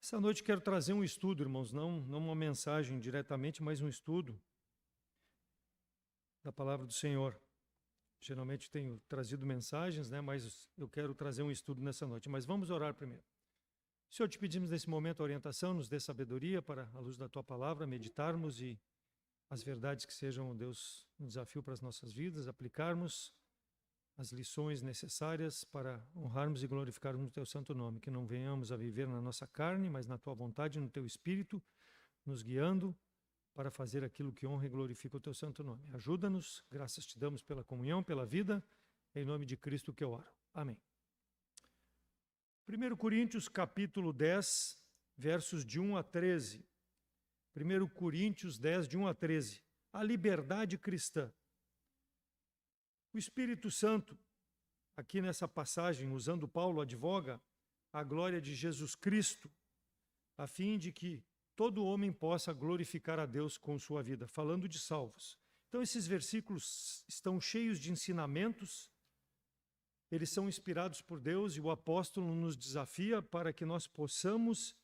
Essa noite quero trazer um estudo, irmãos, não uma mensagem diretamente, mas um estudo da palavra do Senhor. Geralmente tenho trazido mensagens, mas eu quero trazer um estudo nessa noite. Mas vamos orar primeiro. Senhor, te pedimos nesse momento a orientação, nos dê sabedoria para, à luz da tua palavra, meditarmos e as verdades que sejam, Deus, um desafio para as nossas vidas, aplicarmos as lições necessárias para honrarmos e glorificarmos o teu santo nome, que não venhamos a viver na nossa carne, mas na tua vontade, no teu espírito, nos guiando para fazer aquilo que honra e glorifica o teu santo nome. Ajuda-nos, graças te damos pela comunhão, pela vida, em nome de Cristo que eu oro. Amém. 1 Coríntios capítulo 10, versos de 1 a 13. 1 Coríntios 10, de 1 a 13. A liberdade cristã. O Espírito Santo, aqui nessa passagem, usando Paulo, advoga a glória de Jesus Cristo, a fim de que todo homem possa glorificar a Deus com sua vida, falando de salvos. Então, esses versículos estão cheios de ensinamentos, eles são inspirados por Deus e o apóstolo nos desafia para que nós possamos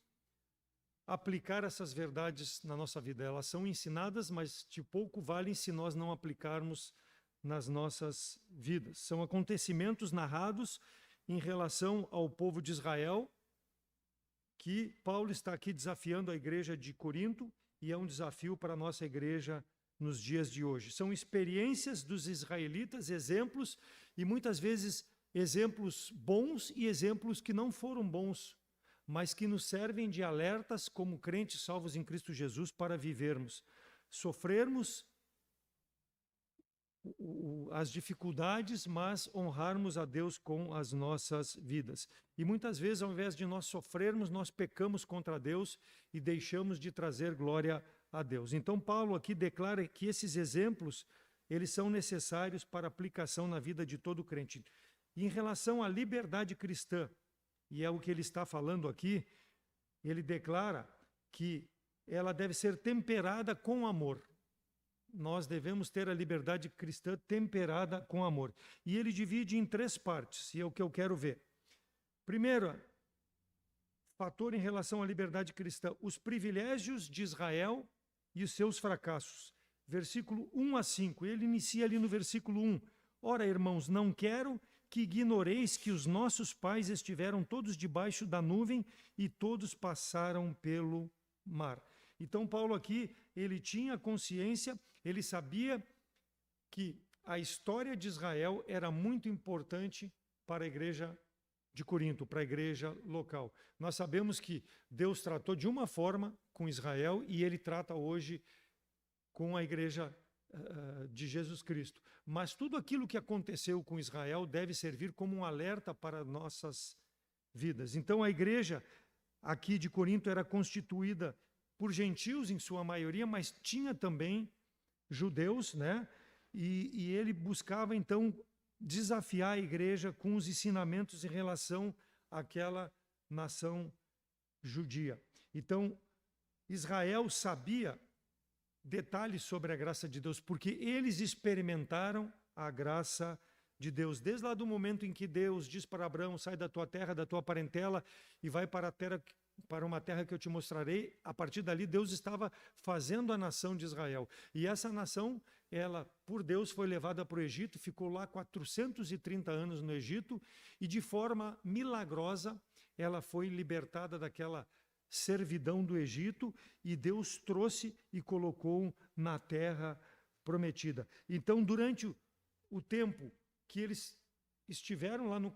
aplicar essas verdades na nossa vida. Elas são ensinadas, mas de pouco valem se nós não aplicarmos nas nossas vidas. São acontecimentos narrados em relação ao povo de Israel, que Paulo está aqui desafiando a igreja de Corinto e é um desafio para a nossa igreja nos dias de hoje. São experiências dos israelitas, exemplos, e muitas vezes exemplos bons e exemplos que não foram bons, mas que nos servem de alertas como crentes salvos em Cristo Jesus para vivermos, sofrermos as dificuldades, mas honrarmos a Deus com as nossas vidas. E muitas vezes, ao invés de nós sofrermos, nós pecamos contra Deus e deixamos de trazer glória a Deus. Então, Paulo aqui declara que esses exemplos, eles são necessários para aplicação na vida de todo crente. E em relação à liberdade cristã, e é o que ele está falando aqui, ele declara que ela deve ser temperada com amor. Nós devemos ter a liberdade cristã temperada com amor. E ele divide em 3 partes, e é o que eu quero ver. Primeiro, fator em relação à liberdade cristã, os privilégios de Israel e os seus fracassos. Versículo 1 a 5, ele inicia ali no versículo 1. Ora, irmãos, não quero que ignoreis que os nossos pais estiveram todos debaixo da nuvem e todos passaram pelo mar. Então, Paulo aqui, ele tinha consciência, ele sabia que a história de Israel era muito importante para a igreja de Corinto, para a igreja local. Nós sabemos que Deus tratou de uma forma com Israel e ele trata hoje com a igreja de Jesus Cristo. Mas tudo aquilo que aconteceu com Israel deve servir como um alerta para nossas vidas. Então, a igreja aqui de Corinto era constituída por gentios em sua maioria, mas tinha também judeus, E ele buscava então desafiar a igreja com os ensinamentos em relação àquela nação judia. Então, Israel sabia detalhes sobre a graça de Deus, porque eles experimentaram a graça de Deus. Desde lá do momento em que Deus diz para Abraão, sai da tua terra, da tua parentela e vai para uma terra que eu te mostrarei, a partir dali Deus estava fazendo a nação de Israel. E essa nação, ela, por Deus, foi levada para o Egito, ficou lá 430 anos no Egito, e de forma milagrosa, ela foi libertada daquela servidão do Egito, e Deus trouxe e colocou na terra prometida. Então, durante o tempo que eles estiveram lá no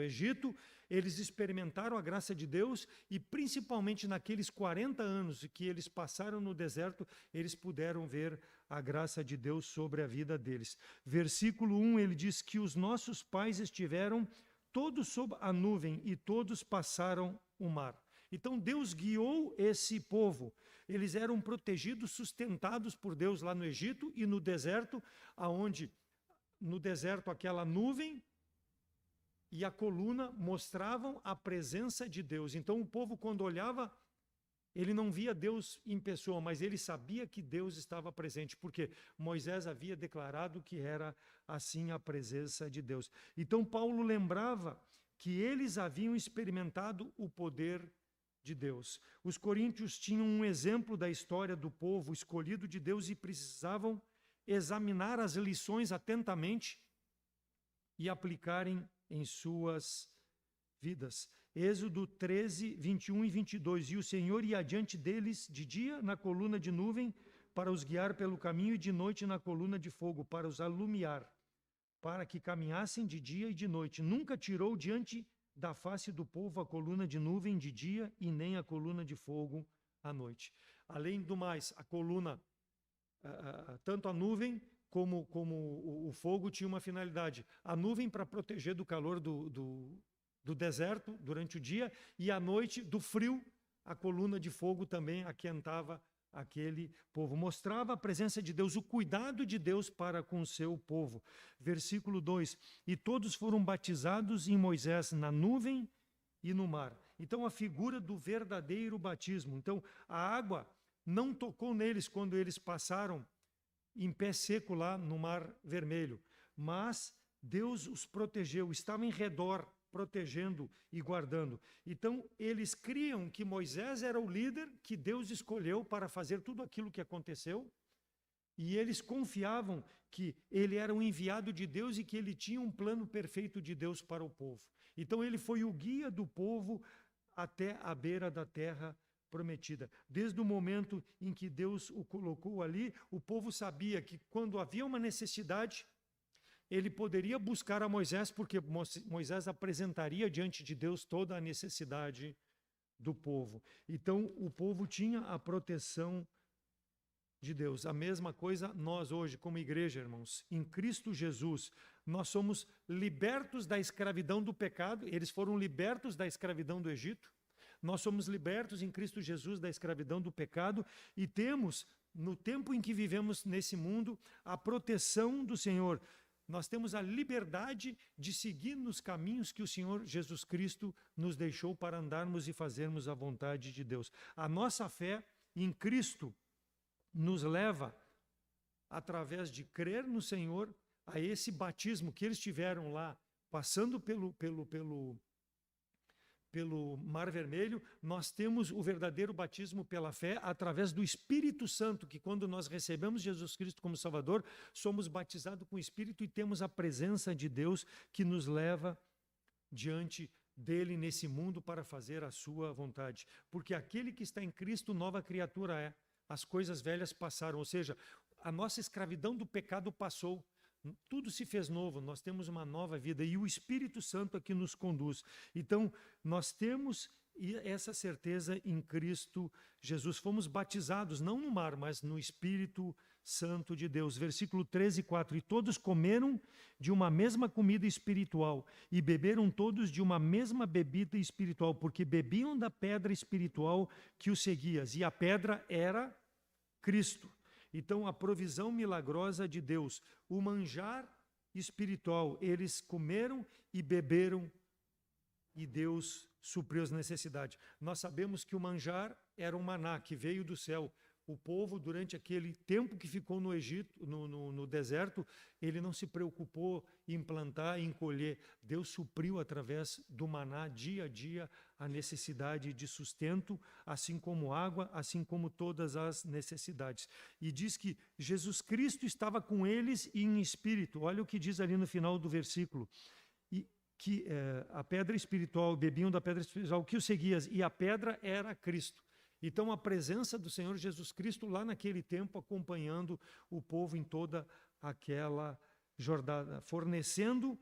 Egito, eles experimentaram a graça de Deus e principalmente naqueles 40 anos que eles passaram no deserto, eles puderam ver a graça de Deus sobre a vida deles. Versículo 1, ele diz que os nossos pais estiveram todos sob a nuvem e todos passaram o mar. Então Deus guiou esse povo. Eles eram protegidos, sustentados por Deus lá no Egito e no deserto, aonde no deserto aquela nuvem e a coluna mostravam a presença de Deus. Então o povo, quando olhava, ele não via Deus em pessoa, mas ele sabia que Deus estava presente, porque Moisés havia declarado que era assim a presença de Deus. Então Paulo lembrava que eles haviam experimentado o poder de Deus. Os coríntios tinham um exemplo da história do povo escolhido de Deus e precisavam examinar as lições atentamente e aplicarem em suas vidas. Êxodo 13, 21 e 22. E o Senhor ia adiante deles de dia na coluna de nuvem para os guiar pelo caminho e de noite na coluna de fogo para os alumiar, para que caminhassem de dia e de noite. Nunca tirou diante da face do povo a coluna de nuvem de dia e nem a coluna de fogo à noite. Além do mais, a coluna, tanto a nuvem como o fogo tinha uma finalidade. A nuvem para proteger do calor do deserto durante o dia, e à noite, do frio, a coluna de fogo também aquentava aquele povo. Mostrava a presença de Deus, o cuidado de Deus para com o seu povo. Versículo 2: e todos foram batizados em Moisés na nuvem e no mar. Então, a figura do verdadeiro batismo. Então, a água não tocou neles quando eles passaram em pé seco lá no Mar Vermelho, mas Deus os protegeu, estava em redor, protegendo e guardando. Então, eles criam que Moisés era o líder que Deus escolheu para fazer tudo aquilo que aconteceu, e eles confiavam que ele era o enviado de Deus e que ele tinha um plano perfeito de Deus para o povo. Então, ele foi o guia do povo até a beira da terra prometida. Desde o momento em que Deus o colocou ali, o povo sabia que quando havia uma necessidade, ele poderia buscar a Moisés, porque Moisés apresentaria diante de Deus toda a necessidade do povo. Então, o povo tinha a proteção de Deus. A mesma coisa nós hoje, como igreja, irmãos, em Cristo Jesus, nós somos libertos da escravidão do pecado. Eles foram libertos da escravidão do Egito. Nós somos libertos em Cristo Jesus da escravidão do pecado e temos, no tempo em que vivemos nesse mundo, a proteção do Senhor. Nós temos a liberdade de seguir nos caminhos que o Senhor Jesus Cristo nos deixou para andarmos e fazermos a vontade de Deus. A nossa fé em Cristo nos leva, através de crer no Senhor, a esse batismo que eles tiveram lá, passando pelo Mar Vermelho. Nós temos o verdadeiro batismo pela fé através do Espírito Santo, que quando nós recebemos Jesus Cristo como Salvador, somos batizados com o Espírito e temos a presença de Deus que nos leva diante dele nesse mundo para fazer a sua vontade. Porque aquele que está em Cristo, nova criatura é. As coisas velhas passaram, ou seja, a nossa escravidão do pecado passou. Tudo se fez novo, nós temos uma nova vida e o Espírito Santo é que nos conduz. Então, nós temos essa certeza em Cristo Jesus. Fomos batizados, não no mar, mas no Espírito Santo de Deus. Versículo 13, 4. E todos comeram de uma mesma comida espiritual e beberam todos de uma mesma bebida espiritual, porque bebiam da pedra espiritual que os seguia, e a pedra era Cristo. Então, a provisão milagrosa de Deus, o manjar espiritual, eles comeram e beberam e Deus supriu as necessidades. Nós sabemos que o manjar era um maná que veio do céu. O povo, durante aquele tempo que ficou no Egito, no deserto, ele não se preocupou em plantar, em colher. Deus supriu através do maná, dia a dia, a necessidade de sustento, assim como água, assim como todas as necessidades. E diz que Jesus Cristo estava com eles em espírito. Olha o que diz ali no final do versículo. E que a pedra espiritual, bebiam da pedra espiritual que os seguia, e a pedra era Cristo. Então, a presença do Senhor Jesus Cristo lá naquele tempo, acompanhando o povo em toda aquela jornada, fornecendo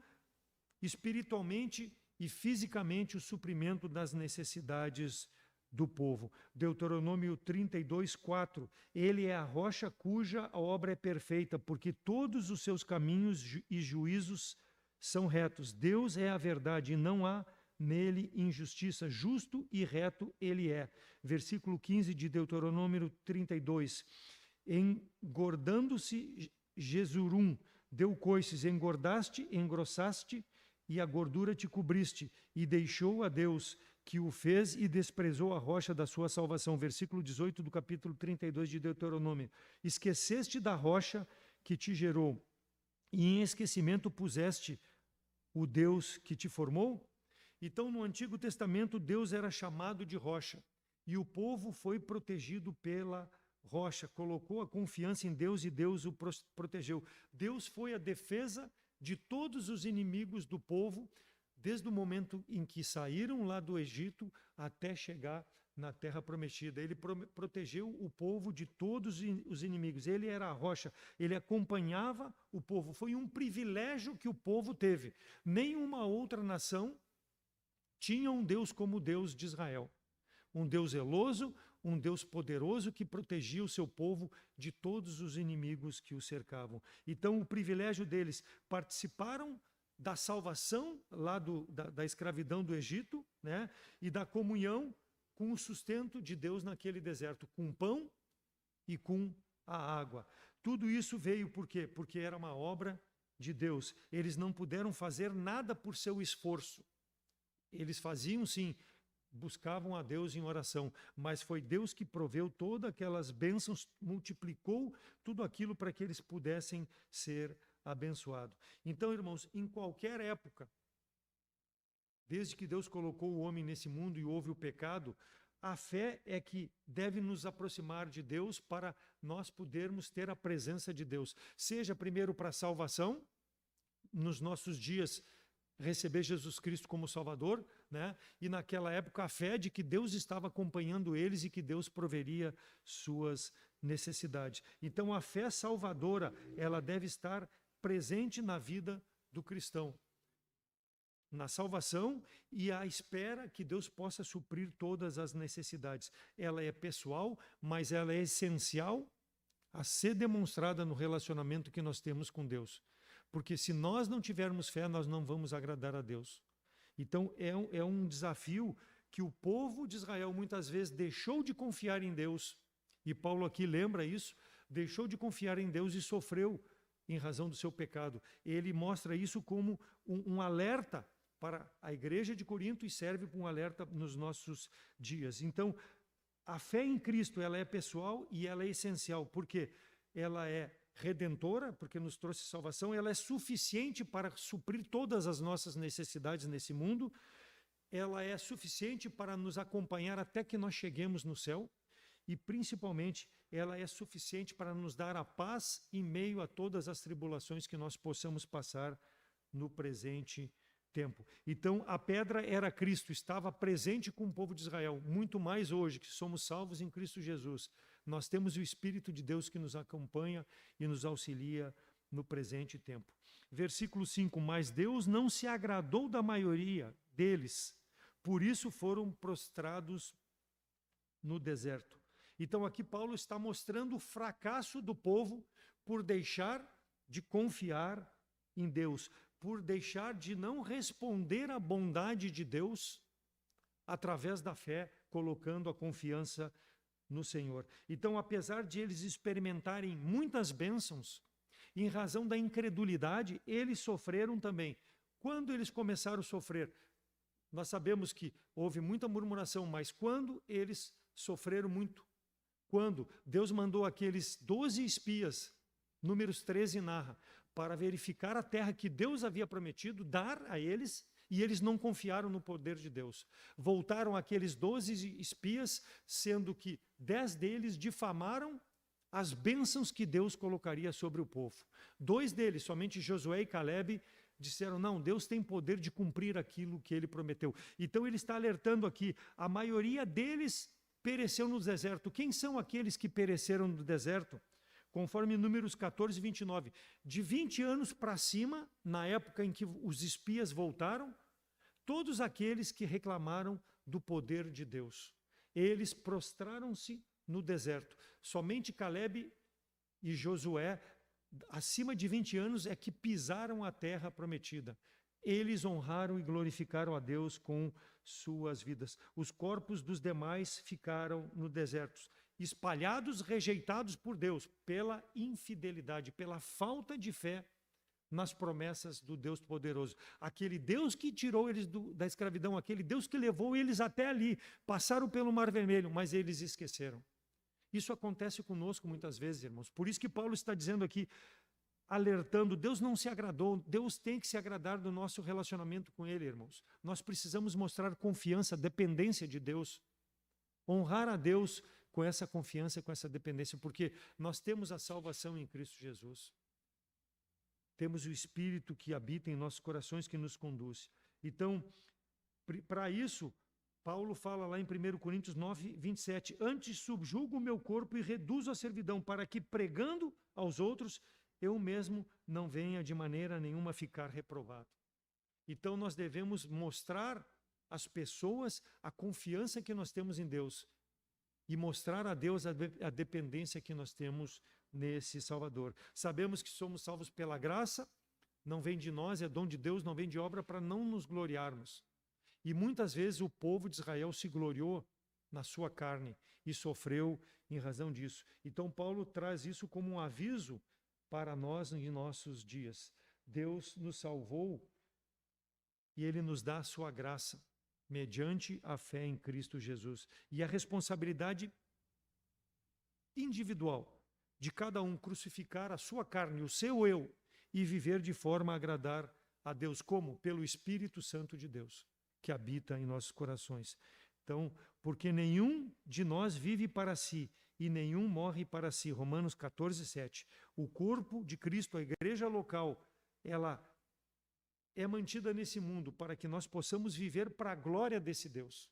espiritualmente e fisicamente o suprimento das necessidades do povo. Deuteronômio 32, 4. Ele é a rocha cuja obra é perfeita, porque todos os seus caminhos e juízos são retos. Deus é a verdade e não há nele injustiça, justo e reto ele é. Versículo 15 de Deuteronômio 32. Engordando-se Jesurum, deu coices, engordaste, engrossaste, e a gordura te cobriste, e deixou a Deus que o fez e desprezou a rocha da sua salvação. Versículo 18 do capítulo 32 de Deuteronômio. Esqueceste da rocha que te gerou, e em esquecimento puseste o Deus que te formou? Então, no Antigo Testamento, Deus era chamado de rocha, e o povo foi protegido pela rocha, colocou a confiança em Deus e Deus o protegeu. Deus foi a defesa de todos os inimigos do povo, desde o momento em que saíram lá do Egito até chegar na terra prometida. Ele protegeu o povo de todos os inimigos. Ele era a rocha, ele acompanhava o povo. Foi um privilégio que o povo teve. Nenhuma outra nação tinha um Deus como o Deus de Israel. Um Deus zeloso, um Deus poderoso que protegia o seu povo de todos os inimigos que o cercavam. Então, o privilégio deles, participaram da salvação lá da escravidão do Egito, né? E da comunhão com o sustento de Deus naquele deserto, com pão e com a água. Tudo isso veio por quê? Porque era uma obra de Deus. Eles não puderam fazer nada por seu esforço. Eles faziam, sim, buscavam a Deus em oração, mas foi Deus que proveu todas aquelas bênçãos, multiplicou tudo aquilo para que eles pudessem ser abençoados. Então, irmãos, em qualquer época, desde que Deus colocou o homem nesse mundo e houve o pecado, a fé é que deve nos aproximar de Deus para nós podermos ter a presença de Deus. Seja primeiro para a salvação, nos nossos dias, receber Jesus Cristo como Salvador, né? E naquela época a fé de que Deus estava acompanhando eles e que Deus proveria suas necessidades. Então a fé salvadora, ela deve estar presente na vida do cristão, na salvação e à espera que Deus possa suprir todas as necessidades. Ela é pessoal, mas ela é essencial a ser demonstrada no relacionamento que nós temos com Deus. Porque se nós não tivermos fé, nós não vamos agradar a Deus. Então é um desafio que o povo de Israel muitas vezes deixou de confiar em Deus, e Paulo aqui lembra isso, deixou de confiar em Deus e sofreu em razão do seu pecado. Ele mostra isso como um alerta para a igreja de Corinto e serve como um alerta nos nossos dias. Então, a fé em Cristo, ela é pessoal e ela é essencial, porque ela é redentora, porque nos trouxe salvação, ela é suficiente para suprir todas as nossas necessidades nesse mundo, ela é suficiente para nos acompanhar até que nós cheguemos no céu, e principalmente ela é suficiente para nos dar a paz em meio a todas as tribulações que nós possamos passar no presente tempo. Então a pedra era Cristo, estava presente com o povo de Israel, muito mais hoje que somos salvos em Cristo Jesus. Nós temos o Espírito de Deus que nos acompanha e nos auxilia no presente tempo. Versículo 5, mas Deus não se agradou da maioria deles, por isso foram prostrados no deserto. Então aqui Paulo está mostrando o fracasso do povo por deixar de confiar em Deus, por deixar de não responder à bondade de Deus através da fé, colocando a confiança no Senhor. Então, apesar de eles experimentarem muitas bênçãos, em razão da incredulidade, eles sofreram também. Quando eles começaram a sofrer, nós sabemos que houve muita murmuração, mas quando eles sofreram muito? Quando Deus mandou aqueles 12 espias, Números 13 narra, para verificar a terra que Deus havia prometido dar a eles, e eles não confiaram no poder de Deus. Voltaram aqueles 12 espias, sendo que 10 deles difamaram as bênçãos que Deus colocaria sobre o povo. 2 deles, somente Josué e Calebe, disseram, não, Deus tem poder de cumprir aquilo que ele prometeu. Então ele está alertando aqui, a maioria deles pereceu no deserto. Quem são aqueles que pereceram no deserto? Conforme Números 14, 29, de 20 anos para cima, na época em que os espias voltaram, todos aqueles que reclamaram do poder de Deus, eles prostraram-se no deserto. Somente Calebe e Josué, acima de 20 anos, é que pisaram a terra prometida. Eles honraram e glorificaram a Deus com suas vidas. Os corpos dos demais ficaram no deserto, espalhados, rejeitados por Deus, pela infidelidade, pela falta de fé nas promessas do Deus poderoso. Aquele Deus que tirou eles da escravidão, aquele Deus que levou eles até ali, passaram pelo Mar Vermelho, mas eles esqueceram. Isso acontece conosco muitas vezes, irmãos. Por isso que Paulo está dizendo aqui, alertando. Deus não se agradou, Deus tem que se agradar do nosso relacionamento com Ele, irmãos. Nós precisamos mostrar confiança, dependência de Deus. Honrar a Deus com essa confiança, com essa dependência, porque nós temos a salvação em Cristo Jesus. Temos o Espírito que habita em nossos corações, que nos conduz. Então, para isso, Paulo fala lá em 1 Coríntios 9, 27, antes subjugo o meu corpo e reduzo a servidão, para que, pregando aos outros, eu mesmo não venha de maneira nenhuma ficar reprovado. Então, nós devemos mostrar às pessoas a confiança que nós temos em Deus e mostrar a Deus a dependência que nós temos nesse Salvador. Sabemos que somos salvos pela graça, não vem de nós, é dom de Deus, não vem de obra, para não nos gloriarmos. E muitas vezes o povo de Israel se gloriou na sua carne e sofreu em razão disso. Então Paulo traz isso como um aviso para nós em nossos dias. Deus nos salvou e Ele nos dá a sua graça, mediante a fé em Cristo Jesus. E a responsabilidade individual de cada um crucificar a sua carne, o seu eu, e viver de forma a agradar a Deus. Como? Pelo Espírito Santo de Deus, que habita em nossos corações. Então, porque nenhum de nós vive para si e nenhum morre para si. Romanos 14, 7. O corpo de Cristo, a igreja local, ela é mantida nesse mundo para que nós possamos viver para a glória desse Deus.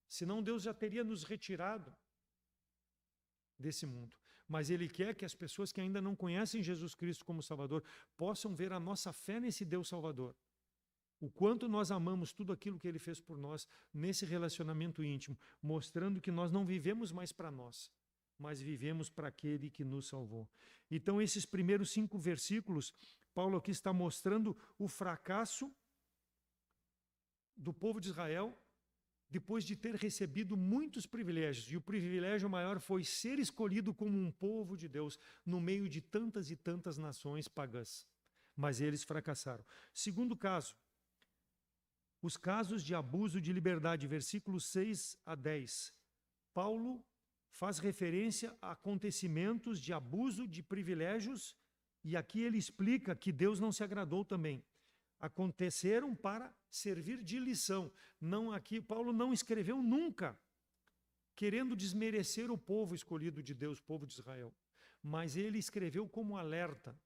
Senão Deus já teria nos retirado desse mundo. Mas Ele quer que as pessoas que ainda não conhecem Jesus Cristo como Salvador possam ver a nossa fé nesse Deus Salvador. O quanto nós amamos tudo aquilo que Ele fez por nós nesse relacionamento íntimo, mostrando que nós não vivemos mais para nós, mas vivemos para aquele que nos salvou. Então, esses primeiros 5 versículos, Paulo aqui está mostrando o fracasso do povo de Israel depois de ter recebido muitos privilégios. E o privilégio maior foi ser escolhido como um povo de Deus no meio de tantas e tantas nações pagãs. Mas eles fracassaram. Segundo caso, os casos de abuso de liberdade, versículos 6 a 10. Paulo faz referência a acontecimentos de abuso de privilégios e aqui ele explica que Deus não se agradou também. Aconteceram para servir de lição. Não aqui, Paulo não escreveu nunca querendo desmerecer o povo escolhido de Deus, o povo de Israel, mas ele escreveu como alerta.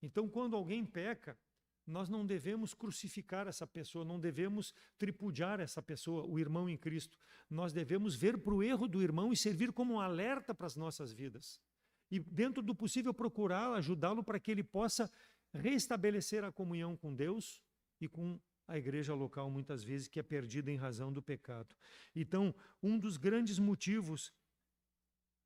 Então, quando alguém peca, nós não devemos crucificar essa pessoa, não devemos tripudiar essa pessoa, o irmão em Cristo. Nós devemos ver para o erro do irmão e servir como um alerta para as nossas vidas. E, dentro do possível, procurá-lo, ajudá-lo para que ele possa restabelecer a comunhão com Deus e com a igreja local, muitas vezes, que é perdida em razão do pecado. Então, um dos grandes motivos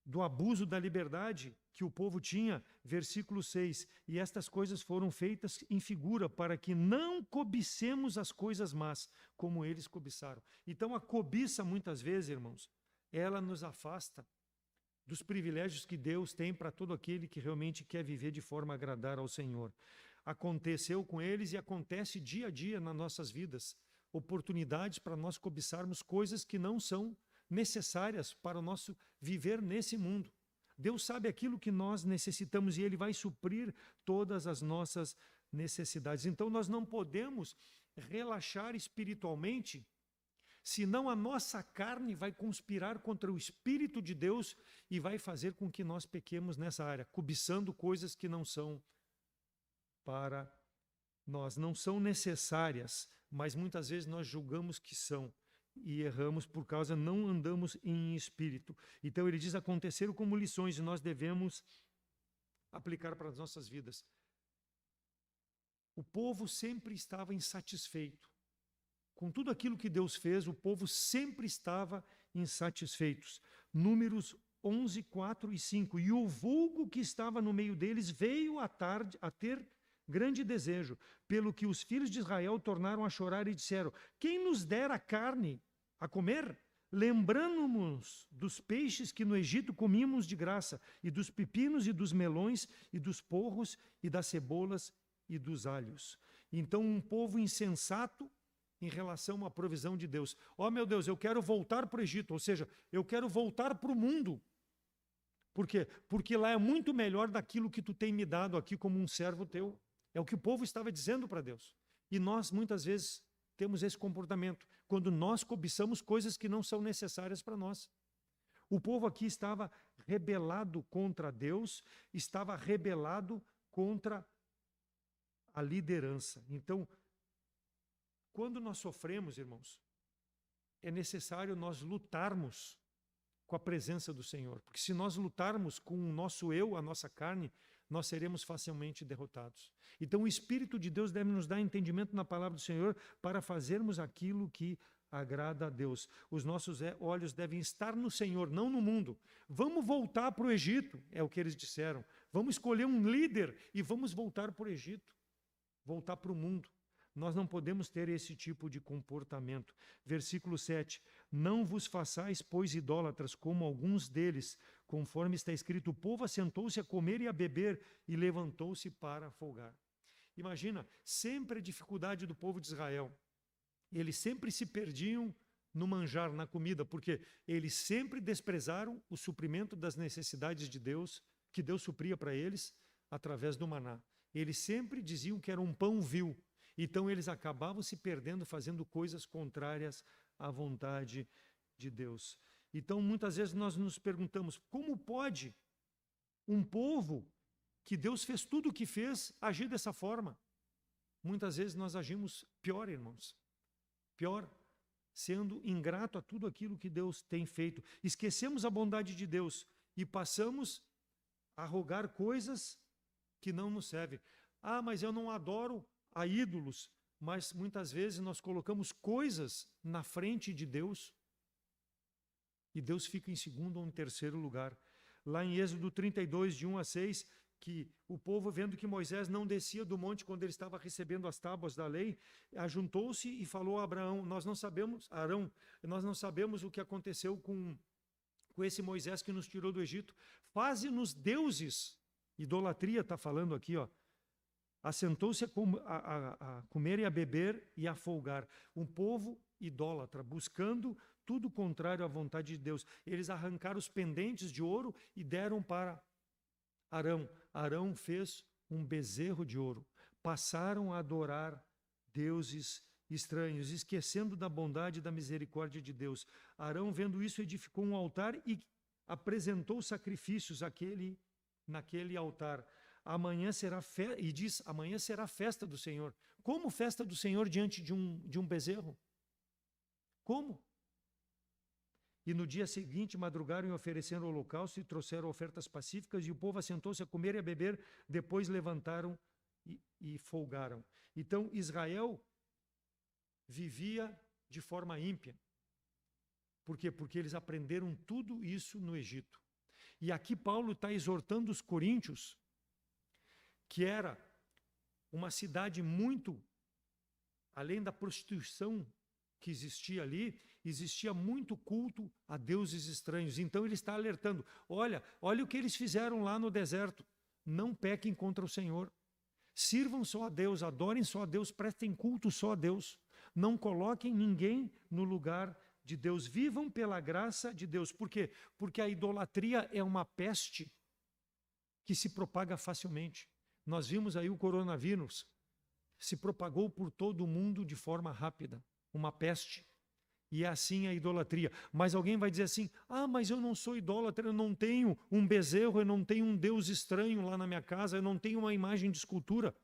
do abuso da liberdade que o povo tinha, versículo 6, e estas coisas foram feitas em figura para que não cobicemos as coisas más, como eles cobiçaram. Então, a cobiça, muitas vezes, irmãos, ela nos afasta dos privilégios que Deus tem para todo aquele que realmente quer viver de forma a agradar ao Senhor. Aconteceu com eles e acontece dia a dia nas nossas vidas, oportunidades para nós cobiçarmos coisas que não são necessárias para o nosso viver nesse mundo. Deus sabe aquilo que nós necessitamos e Ele vai suprir todas as nossas necessidades. Então nós não podemos relaxar espiritualmente, senão a nossa carne vai conspirar contra o Espírito de Deus e vai fazer com que nós pequemos nessa área, cobiçando coisas que não são para nós, não são necessárias, mas muitas vezes nós julgamos que são e erramos por causa, não andamos em espírito. Então ele diz, aconteceram como lições e nós devemos aplicar para as nossas vidas. O povo sempre estava insatisfeito. Com tudo aquilo que Deus fez, o povo sempre estava insatisfeitos. Números 11, 4 e 5. E o vulgo que estava no meio deles veio à tarde a ter grande desejo, pelo que os filhos de Israel tornaram a chorar e disseram, quem nos dera carne a comer? Lembrando-nos dos peixes que no Egito comíamos de graça, e dos pepinos e dos melões, e dos porros, e das cebolas e dos alhos. Então um povo insensato em relação à provisão de Deus. Ó, meu Deus, eu quero voltar para o Egito, ou seja, eu quero voltar para o mundo. Por quê? Porque lá é muito melhor daquilo que tu tem me dado aqui como um servo teu. É o que o povo estava dizendo para Deus. E nós, muitas vezes, temos esse comportamento, quando nós cobiçamos coisas que não são necessárias para nós. O povo aqui estava rebelado contra Deus, estava rebelado contra a liderança. Então, quando nós sofremos, irmãos, é necessário nós lutarmos com a presença do Senhor. Porque se nós lutarmos com o nosso eu, a nossa carne, nós seremos facilmente derrotados. Então o Espírito de Deus deve nos dar entendimento na palavra do Senhor para fazermos aquilo que agrada a Deus. Os nossos olhos devem estar no Senhor, não no mundo. Vamos voltar para o Egito, é o que eles disseram. Vamos escolher um líder e vamos voltar para o Egito. Voltar para o mundo. Nós não podemos ter esse tipo de comportamento. Versículo 7. Não vos façais, pois, idólatras, como alguns deles, conforme está escrito, o povo assentou-se a comer e a beber e levantou-se para folgar. Imagina, sempre a dificuldade do povo de Israel. Eles sempre se perdiam no manjar, na comida, porque eles sempre desprezaram o suprimento das necessidades de Deus, que Deus supria para eles através do maná. Eles sempre diziam que era um pão vil. Então eles acabavam se perdendo fazendo coisas contrárias à vontade de Deus. Então muitas vezes nós nos perguntamos, como pode um povo que Deus fez tudo o que fez agir dessa forma? Muitas vezes nós agimos pior, irmãos. Pior, sendo ingrato a tudo aquilo que Deus tem feito. Esquecemos a bondade de Deus e passamos a rogar coisas que não nos servem. Ah, mas eu não adoro a ídolos, mas muitas vezes nós colocamos coisas na frente de Deus e Deus fica em segundo ou em terceiro lugar. Lá em Êxodo 32, de 1 a 6, que o povo, vendo que Moisés não descia do monte quando ele estava recebendo as tábuas da lei, ajuntou-se e falou a Abraão, Arão, nós não sabemos o que aconteceu com esse Moisés que nos tirou do Egito. Faze-nos deuses. Idolatria está falando aqui, ó. Assentou-se a comer e a beber e a folgar. Um povo idólatra, buscando tudo contrário à vontade de Deus. Eles arrancaram os pendentes de ouro e deram para Arão. Arão fez um bezerro de ouro. Passaram a adorar deuses estranhos, esquecendo da bondade e da misericórdia de Deus. Arão, vendo isso, edificou um altar e apresentou sacrifícios naquele altar. Amanhã será e diz, amanhã será festa do Senhor. Como festa do Senhor diante de um bezerro? Como? E no dia seguinte madrugaram e ofereceram holocausto e trouxeram ofertas pacíficas, e o povo assentou-se a comer e a beber, depois levantaram e folgaram. Então Israel vivia de forma ímpia. Por quê? Porque eles aprenderam tudo isso no Egito. E aqui Paulo está exortando os coríntios, que era uma cidade muito, além da prostituição que existia ali, existia muito culto a deuses estranhos. Então ele está alertando, olha o que eles fizeram lá no deserto, não pequem contra o Senhor, sirvam só a Deus, adorem só a Deus, prestem culto só a Deus, não coloquem ninguém no lugar de Deus, vivam pela graça de Deus. Por quê? Porque a idolatria é uma peste que se propaga facilmente. Nós vimos aí o coronavírus, se propagou por todo o mundo de forma rápida, uma peste. E é assim a idolatria. Mas alguém vai dizer assim, mas eu não sou idólatra, eu não tenho um bezerro, eu não tenho um Deus estranho lá na minha casa, eu não tenho uma imagem de escultura.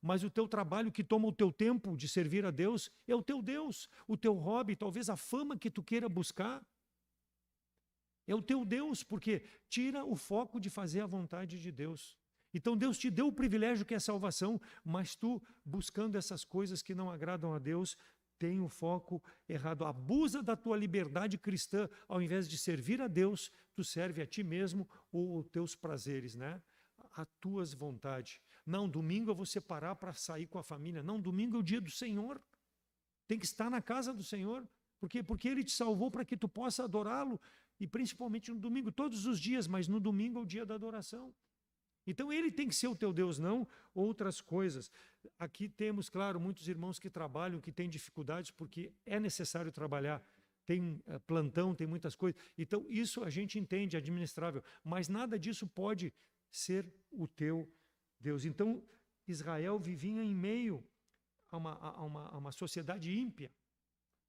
Mas o teu trabalho que toma o teu tempo de servir a Deus é o teu Deus, o teu hobby, talvez a fama que tu queira buscar. É o teu Deus, porque tira o foco de fazer a vontade de Deus. Então Deus te deu o privilégio que é a salvação, mas tu, buscando essas coisas que não agradam a Deus, tem o foco errado. Abusa da tua liberdade cristã, ao invés de servir a Deus, tu serve a ti mesmo ou os teus prazeres, né? A tuas vontades. Não, domingo eu vou separar para sair com a família. Não, domingo é o dia do Senhor. Tem que estar na casa do Senhor. Por quê? Porque Ele te salvou para que tu possa adorá-lo. E principalmente no domingo, todos os dias, mas no domingo é o dia da adoração. Então Ele tem que ser o teu Deus, não outras coisas. Aqui temos, claro, muitos irmãos que trabalham, que têm dificuldades, porque é necessário trabalhar. tem plantão, tem muitas coisas. Então, isso a gente entende, é administrável. Mas nada disso pode ser o teu Deus. Então, Israel vivia em meio a uma sociedade ímpia.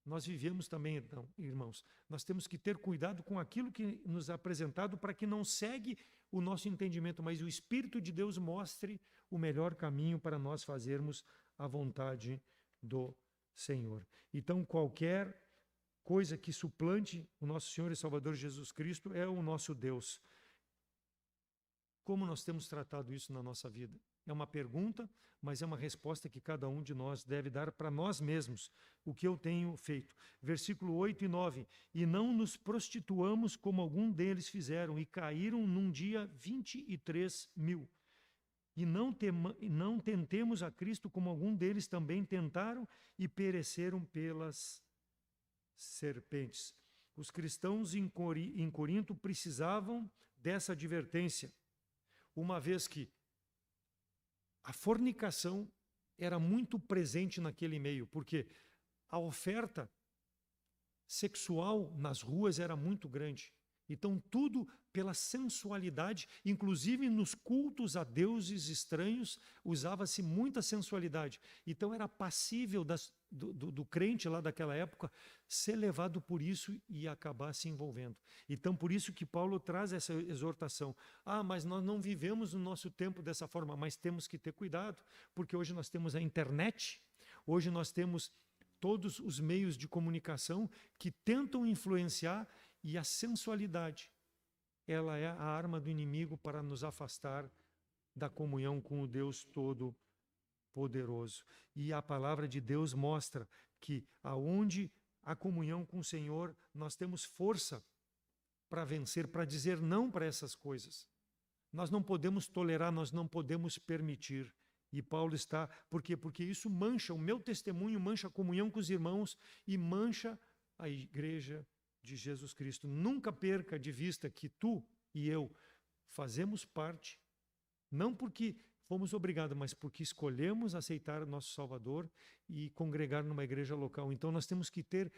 Nós vivemos também, então, irmãos. Nós temos que ter cuidado com aquilo que nos é apresentado para que não segue o nosso entendimento, mas o Espírito de Deus mostre o melhor caminho para nós fazermos a vontade do Senhor. Então, qualquer coisa que suplante o nosso Senhor e Salvador Jesus Cristo é o nosso Deus. Como nós temos tratado isso na nossa vida? É uma pergunta, mas é uma resposta que cada um de nós deve dar para nós mesmos. O que eu tenho feito. Versículo 8 e 9. E não nos prostituamos como algum deles fizeram, e caíram num dia 23.000. E não tentemos a Cristo como algum deles também tentaram e pereceram pelas serpentes. Os cristãos em Corinto precisavam dessa advertência, uma vez que a fornicação era muito presente naquele meio, porque a oferta sexual nas ruas era muito grande. Então, tudo pela sensualidade, inclusive nos cultos a deuses estranhos, usava-se muita sensualidade. Então, era passível do crente lá daquela época ser levado por isso e acabar se envolvendo. Então, por isso que Paulo traz essa exortação. Mas nós não vivemos no nosso tempo dessa forma, mas temos que ter cuidado, porque hoje nós temos a internet, hoje nós temos todos os meios de comunicação que tentam influenciar, e a sensualidade, ela é a arma do inimigo para nos afastar da comunhão com o Deus Todo-Poderoso. E a palavra de Deus mostra que aonde a comunhão com o Senhor, nós temos força para vencer, para dizer não para essas coisas. Nós não podemos tolerar, nós não podemos permitir. E Paulo está... Por quê? Porque isso mancha o meu testemunho, mancha a comunhão com os irmãos e mancha a igreja de Jesus Cristo. Nunca perca de vista que tu e eu fazemos parte, não porque fomos obrigados, mas porque escolhemos aceitar o nosso Salvador e congregar numa igreja local. Então nós temos que ter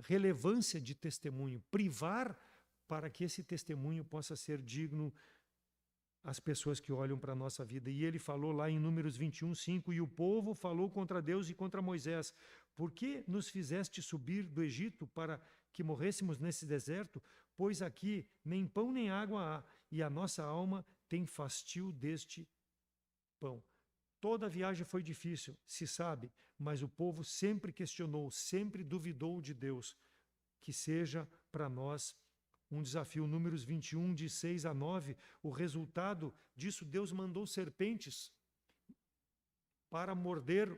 relevância de testemunho, privar para que esse testemunho possa ser digno às pessoas que olham para a nossa vida. E ele falou lá em Números 21:5, e o povo falou contra Deus e contra Moisés: por que nos fizeste subir do Egito para que morrêssemos nesse deserto? Pois aqui nem pão nem água há, e a nossa alma tem fastio deste pão. Toda a viagem foi difícil, se sabe, mas o povo sempre questionou, sempre duvidou de Deus. Que seja para nós um desafio. Números 21, de 6 a 9, o resultado disso, Deus mandou serpentes para morder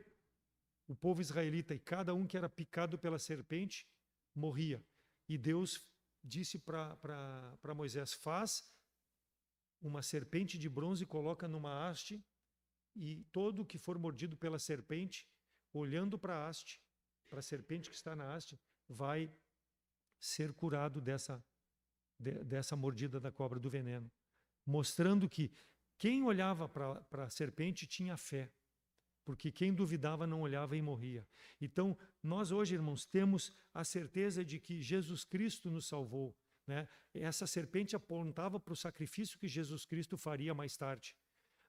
o povo israelita, e cada um que era picado pela serpente morria. E Deus disse para Moisés: faz uma serpente de bronze e coloca numa haste, e todo que for mordido pela serpente, olhando para a haste, para a serpente que está na haste, vai ser curado dessa mordida da cobra, do veneno. Mostrando que quem olhava para a serpente tinha fé, porque quem duvidava não olhava e morria. Então, nós hoje, irmãos, temos a certeza de que Jesus Cristo nos salvou, né? Essa serpente apontava para o sacrifício que Jesus Cristo faria mais tarde.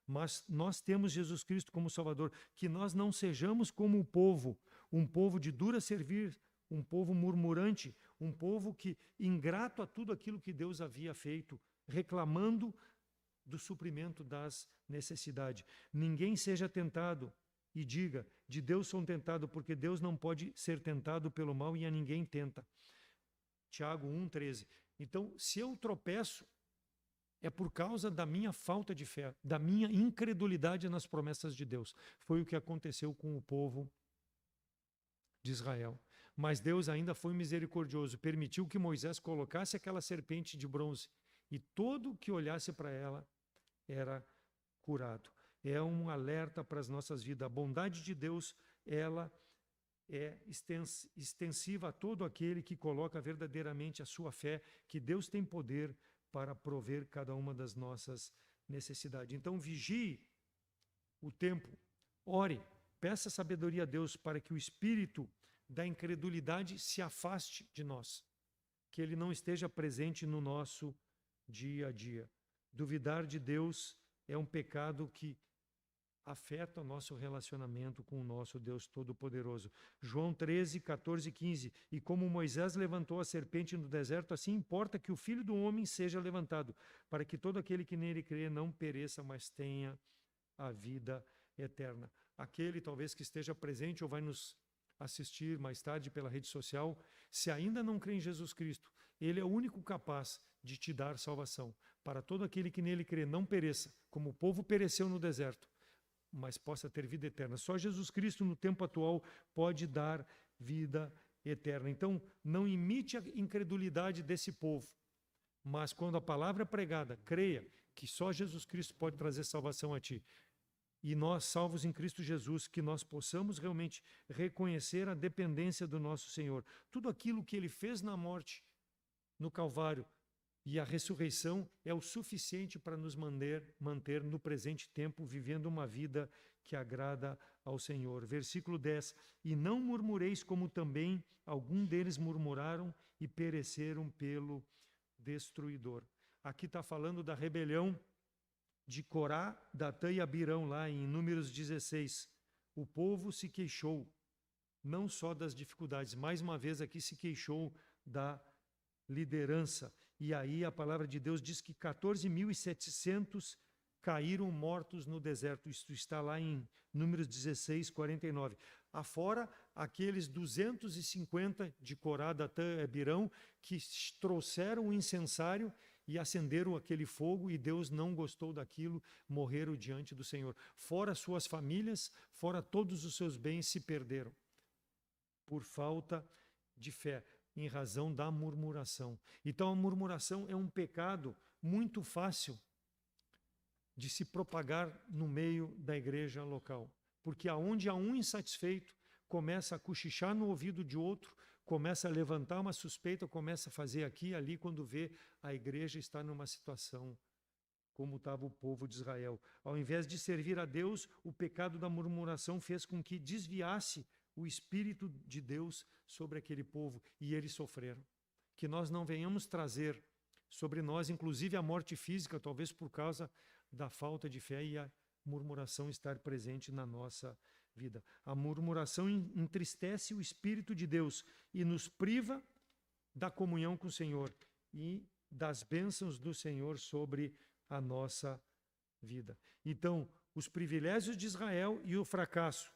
Mas nós temos Jesus Cristo como Salvador. Que nós não sejamos como o povo, um povo de dura servir, um povo murmurante, um povo que, ingrato a tudo aquilo que Deus havia feito, reclamando do suprimento das necessidades. Ninguém seja tentado e diga: de Deus sou tentado, porque Deus não pode ser tentado pelo mal e a ninguém tenta. Tiago 1,13. Então, se eu tropeço, é por causa da minha falta de fé, da minha incredulidade nas promessas de Deus. Foi o que aconteceu com o povo de Israel. Mas Deus ainda foi misericordioso, permitiu que Moisés colocasse aquela serpente de bronze, e todo que olhasse para ela era curado. É um alerta para as nossas vidas. A bondade de Deus, ela é extensiva a todo aquele que coloca verdadeiramente a sua fé, que Deus tem poder para prover cada uma das nossas necessidades. Então, vigie o tempo, ore, peça sabedoria a Deus para que o Espírito da incredulidade se afaste de nós, que ele não esteja presente no nosso dia a dia. Duvidar de Deus é um pecado que afeta o nosso relacionamento com o nosso Deus Todo-Poderoso. João 13, 14 e 15. E como Moisés levantou a serpente no deserto, assim importa que o Filho do Homem seja levantado, para que todo aquele que nele crê não pereça, mas tenha a vida eterna. Aquele talvez que esteja presente ou vai nos assistir mais tarde pela rede social, se ainda não crê em Jesus Cristo, ele é o único capaz de te dar salvação. Para todo aquele que nele crê não pereça, como o povo pereceu no deserto, mas possa ter vida eterna. Só Jesus Cristo, no tempo atual, pode dar vida eterna. Então, não imite a incredulidade desse povo, mas quando a palavra é pregada, creia que só Jesus Cristo pode trazer salvação a ti. E nós, salvos em Cristo Jesus, que nós possamos realmente reconhecer a dependência do nosso Senhor. Tudo aquilo que Ele fez na morte, no Calvário, e a ressurreição é o suficiente para nos manter no presente tempo, vivendo uma vida que agrada ao Senhor. Versículo 10. E não murmureis como também algum deles murmuraram e pereceram pelo destruidor. Aqui está falando da rebelião de Corá, Datã e Abirão, lá em Números 16. O povo se queixou, não só das dificuldades, mais uma vez aqui se queixou da liderança. E aí a palavra de Deus diz que 14.700 caíram mortos no deserto. Isso está lá em Números 16, 49. Afora aqueles 250 de Corá, Datã e Abirão que trouxeram o incensário e acenderam aquele fogo, e Deus não gostou daquilo, morreram diante do Senhor. Fora suas famílias, fora todos os seus bens se perderam por falta de fé, em razão da murmuração. Então a murmuração é um pecado muito fácil de se propagar no meio da igreja local, porque aonde há um insatisfeito, começa a cochichar no ouvido de outro, começa a levantar uma suspeita, começa a fazer aqui e ali, quando vê a igreja está numa situação como estava o povo de Israel. Ao invés de servir a Deus, o pecado da murmuração fez com que desviasse o Espírito de Deus sobre aquele povo, e eles sofreram. Que nós não venhamos trazer sobre nós, inclusive a morte física, talvez por causa da falta de fé e a murmuração estar presente na nossa vida. A murmuração entristece o Espírito de Deus e nos priva da comunhão com o Senhor e das bênçãos do Senhor sobre a nossa vida. Então, os privilégios de Israel e o fracasso.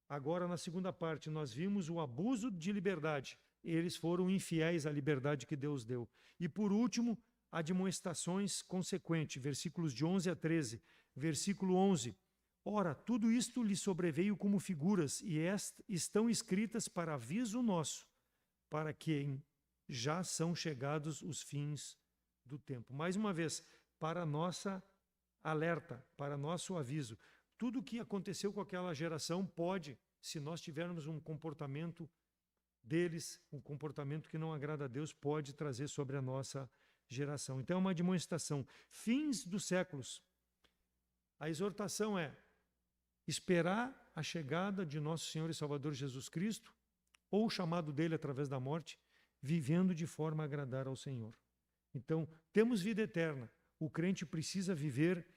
Agora, na segunda parte, nós vimos o abuso de liberdade. Eles foram infiéis à liberdade que Deus deu. E, por último, admoestações consequentes, versículos de 11 a 13. Versículo 11. Ora, tudo isto lhe sobreveio como figuras, e estão escritas para aviso nosso, para quem já são chegados os fins do tempo. Mais uma vez, para nossa alerta, para nosso aviso. Tudo o que aconteceu com aquela geração pode, se nós tivermos um comportamento deles, um comportamento que não agrada a Deus, pode trazer sobre a nossa geração. Então é uma demonstração. Fins dos séculos. A exortação é esperar a chegada de nosso Senhor e Salvador Jesus Cristo, ou o chamado dele através da morte, vivendo de forma a agradar ao Senhor. Então, temos vida eterna. O crente precisa viver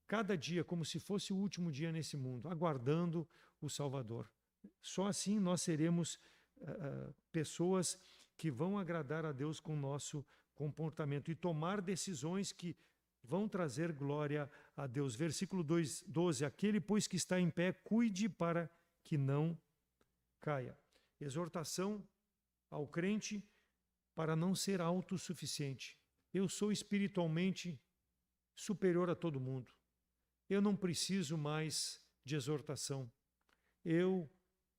cada dia como se fosse o último dia nesse mundo, aguardando o Salvador. Só assim nós seremos pessoas que vão agradar a Deus com o nosso comportamento e tomar decisões que vão trazer glória a Deus. Versículo 12. Aquele, pois, que está em pé, cuide para que não caia. Exortação ao crente para não ser autossuficiente. Eu sou espiritualmente superior a todo mundo. Eu não preciso mais de exortação. Eu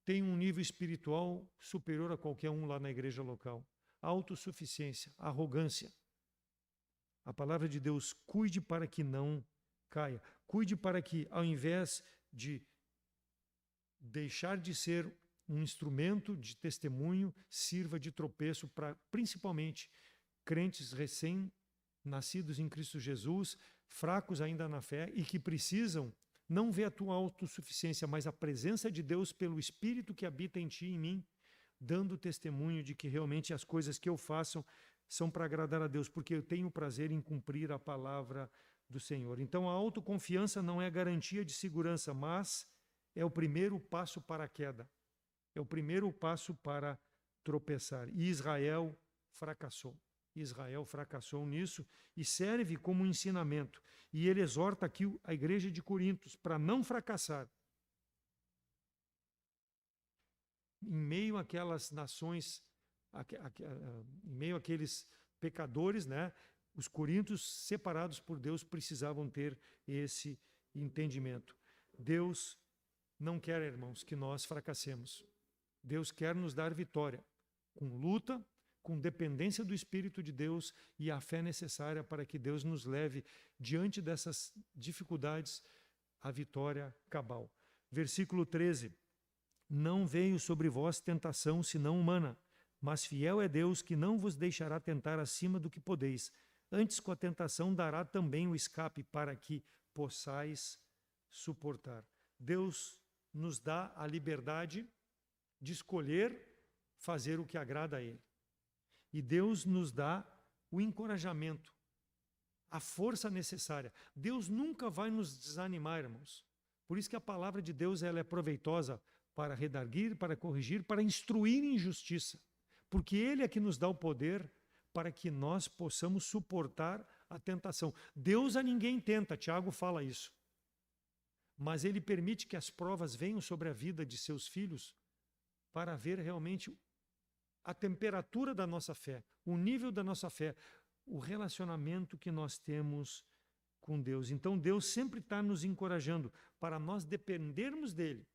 tenho um nível espiritual superior a qualquer um lá na igreja local. Autossuficiência, arrogância. A palavra de Deus, cuide para que não caia. Cuide para que, ao invés de deixar de ser um instrumento de testemunho, sirva de tropeço para, principalmente, crentes recém-nascidos em Cristo Jesus, fracos ainda na fé e que precisam Não vê a tua autossuficiência, mas a presença de Deus pelo Espírito que habita em ti e em mim, dando testemunho de que realmente as coisas que eu faço são para agradar a Deus, porque eu tenho prazer em cumprir a palavra do Senhor. Então a autoconfiança não é garantia de segurança, mas é o primeiro passo para a queda. É o primeiro passo para tropeçar. E Israel fracassou. Israel fracassou nisso e serve como ensinamento. E ele exorta aqui a igreja de Corinto para não fracassar. Em meio àquelas nações, em meio àqueles pecadores, né? Os coríntios separados por Deus precisavam ter esse entendimento. Deus não quer, irmãos, que nós fracassemos. Deus quer nos dar vitória, com luta, com dependência do Espírito de Deus e a fé necessária para que Deus nos leve diante dessas dificuldades à vitória cabal. Versículo 13. Não veio sobre vós tentação senão humana, mas fiel é Deus que não vos deixará tentar acima do que podeis. Antes, com a tentação, dará também o escape para que possais suportar. Deus nos dá a liberdade de escolher fazer o que agrada a Ele. E Deus nos dá o encorajamento, a força necessária. Deus nunca vai nos desanimar, irmãos. Por isso que a palavra de Deus ela é proveitosa para redarguir, para corrigir, para instruir em justiça. Porque Ele é que nos dá o poder para que nós possamos suportar a tentação. Deus a ninguém tenta, Tiago fala isso. Mas Ele permite que as provas venham sobre a vida de seus filhos para ver realmente a temperatura da nossa fé, o nível da nossa fé, o relacionamento que nós temos com Deus. Então Deus sempre está nos encorajando para nós dependermos dEle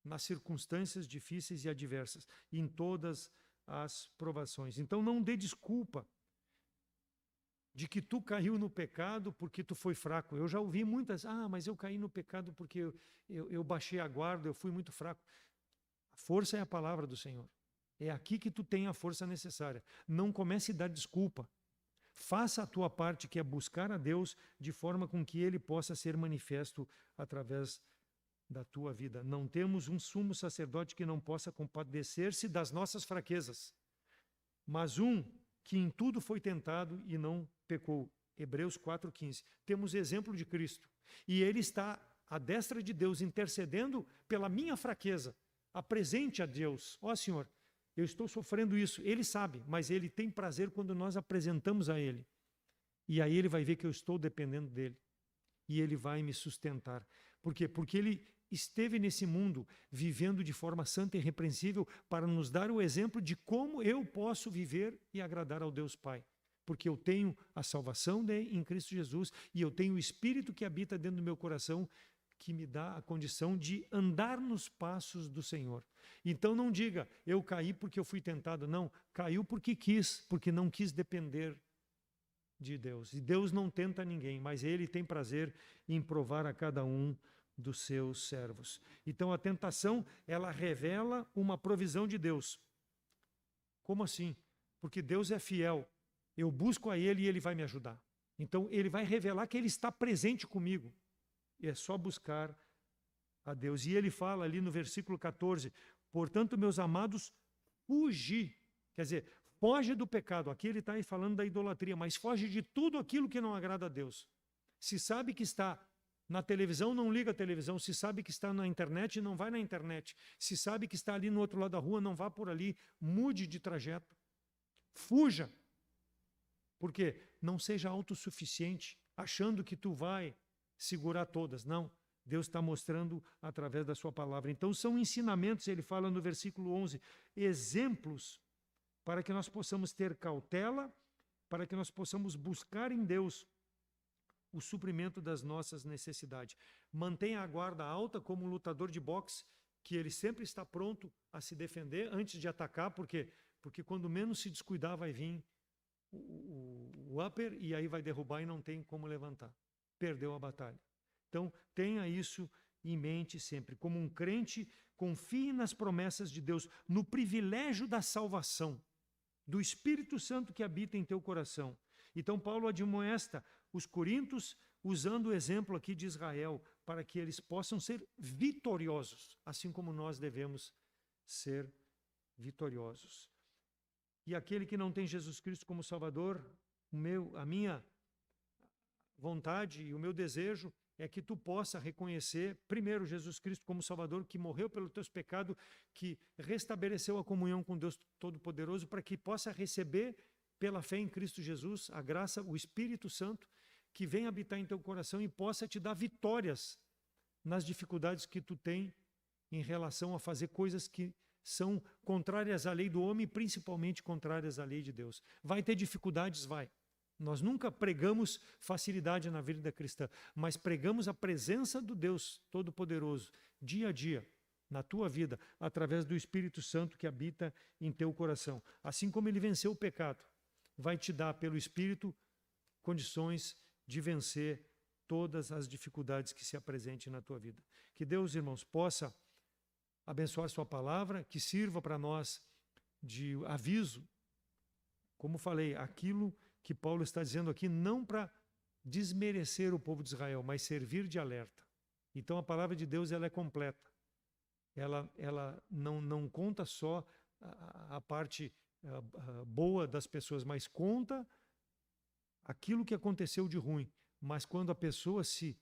nas circunstâncias difíceis e adversas, em todas as provações. Então não dê desculpa de que tu caiu no pecado porque tu foi fraco. Eu já ouvi muitas, mas eu caí no pecado porque eu baixei a guarda, eu fui muito fraco. A força é a palavra do Senhor. É aqui que tu tem a força necessária. Não comece a dar desculpa. Faça a tua parte, que é buscar a Deus de forma com que Ele possa ser manifesto através da tua vida. Não temos um sumo sacerdote que não possa compadecer-se das nossas fraquezas, mas um que em tudo foi tentado e não pecou. Hebreus 4,15. Temos exemplo de Cristo. E Ele está à destra de Deus intercedendo pela minha fraqueza. Apresente a Deus. Ó Senhor, eu estou sofrendo isso. Ele sabe, mas Ele tem prazer quando nós apresentamos a Ele. E aí Ele vai ver que eu estou dependendo dEle. E Ele vai me sustentar. Por quê? Porque Ele esteve nesse mundo vivendo de forma santa e irrepreensível para nos dar o exemplo de como eu posso viver e agradar ao Deus Pai. Porque eu tenho a salvação em Cristo Jesus e eu tenho o Espírito que habita dentro do meu coração que me dá a condição de andar nos passos do Senhor. Então não diga, eu caí porque eu fui tentado. Não, caiu porque quis, porque não quis depender de Deus. E Deus não tenta ninguém, mas Ele tem prazer em provar a cada um dos seus servos. Então a tentação, ela revela uma provisão de Deus. Como assim? Porque Deus é fiel. Eu busco a Ele e Ele vai me ajudar. Então Ele vai revelar que Ele está presente comigo. E é só buscar a Deus. E Ele fala ali no versículo 14, portanto, meus amados, fugi. Quer dizer, foge do pecado. Aqui ele está falando da idolatria, mas foge de tudo aquilo que não agrada a Deus. Se sabe que está na televisão, não liga a televisão. Se sabe que está na internet, não vai na internet. Se sabe que está ali no outro lado da rua, não vá por ali. Mude de trajeto. Fuja. Por quê? Não seja autossuficiente, achando que tu vai segurar todas. Não. Deus está mostrando através da sua palavra. Então são ensinamentos, ele fala no versículo 11, exemplos para que nós possamos ter cautela, para que nós possamos buscar em Deus o suprimento das nossas necessidades. Mantenha a guarda alta como um lutador de boxe, que ele sempre está pronto a se defender antes de atacar, porque quando menos se descuidar vai vir o upper e aí vai derrubar e não tem como levantar. Perdeu a batalha. Então tenha isso em mente sempre. Como um crente, confie nas promessas de Deus, no privilégio da salvação, do Espírito Santo que habita em teu coração. Então Paulo admoesta os coríntios usando o exemplo aqui de Israel para que eles possam ser vitoriosos, assim como nós devemos ser vitoriosos. E aquele que não tem Jesus Cristo como Salvador, a minha vontade e o meu desejo é que tu possa reconhecer, primeiro, Jesus Cristo como Salvador, que morreu pelos teus pecados, que restabeleceu a comunhão com Deus Todo-Poderoso, para que possa receber, pela fé em Cristo Jesus, a graça, o Espírito Santo, que vem habitar em teu coração e possa te dar vitórias nas dificuldades que tu tem em relação a fazer coisas que são contrárias à lei do homem e principalmente contrárias à lei de Deus. Vai ter dificuldades? Vai. Nós nunca pregamos facilidade na vida cristã, mas pregamos a presença do Deus Todo-Poderoso, dia a dia, na tua vida, através do Espírito Santo que habita em teu coração. Assim como ele venceu o pecado, vai te dar pelo Espírito condições de vencer todas as dificuldades que se apresentem na tua vida. Que Deus, irmãos, possa abençoar sua palavra, que sirva para nós de aviso, como falei, aquilo que Paulo está dizendo aqui, não para desmerecer o povo de Israel, mas servir de alerta. Então a palavra de Deus ela é completa. Ela não conta só a parte boa das pessoas, mas conta aquilo que aconteceu de ruim. Mas quando a pessoa se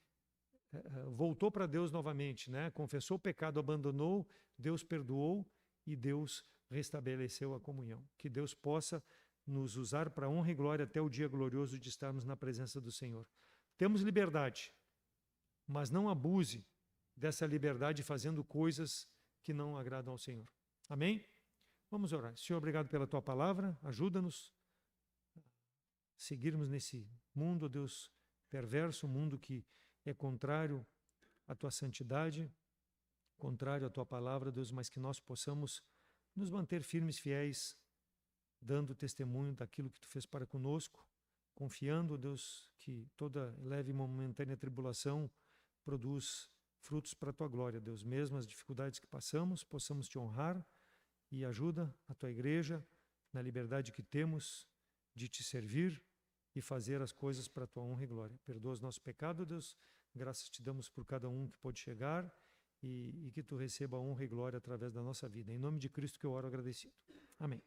voltou para Deus novamente, né? Confessou o pecado, abandonou, Deus perdoou e Deus restabeleceu a comunhão. Que Deus possa nos usar para honra e glória até o dia glorioso de estarmos na presença do Senhor. Temos liberdade, mas não abuse dessa liberdade fazendo coisas que não agradam ao Senhor. Amém? Vamos orar. Senhor, obrigado pela tua palavra. Ajuda-nos a seguirmos nesse mundo, Deus, perverso, um mundo que é contrário à tua santidade, contrário à tua palavra, Deus, mas que nós possamos nos manter firmes, fiéis, dando testemunho daquilo que tu fez para conosco, confiando, Deus, que toda leve e momentânea tribulação produz frutos para a tua glória, Deus. Mesmo as dificuldades que passamos, possamos te honrar e ajuda a tua igreja na liberdade que temos de te servir e fazer as coisas para a tua honra e glória. Perdoa os nossos pecados, Deus. Graças te damos por cada um que pode chegar e que tu receba a honra e glória através da nossa vida. Em nome de Cristo que eu oro agradecido. Amém.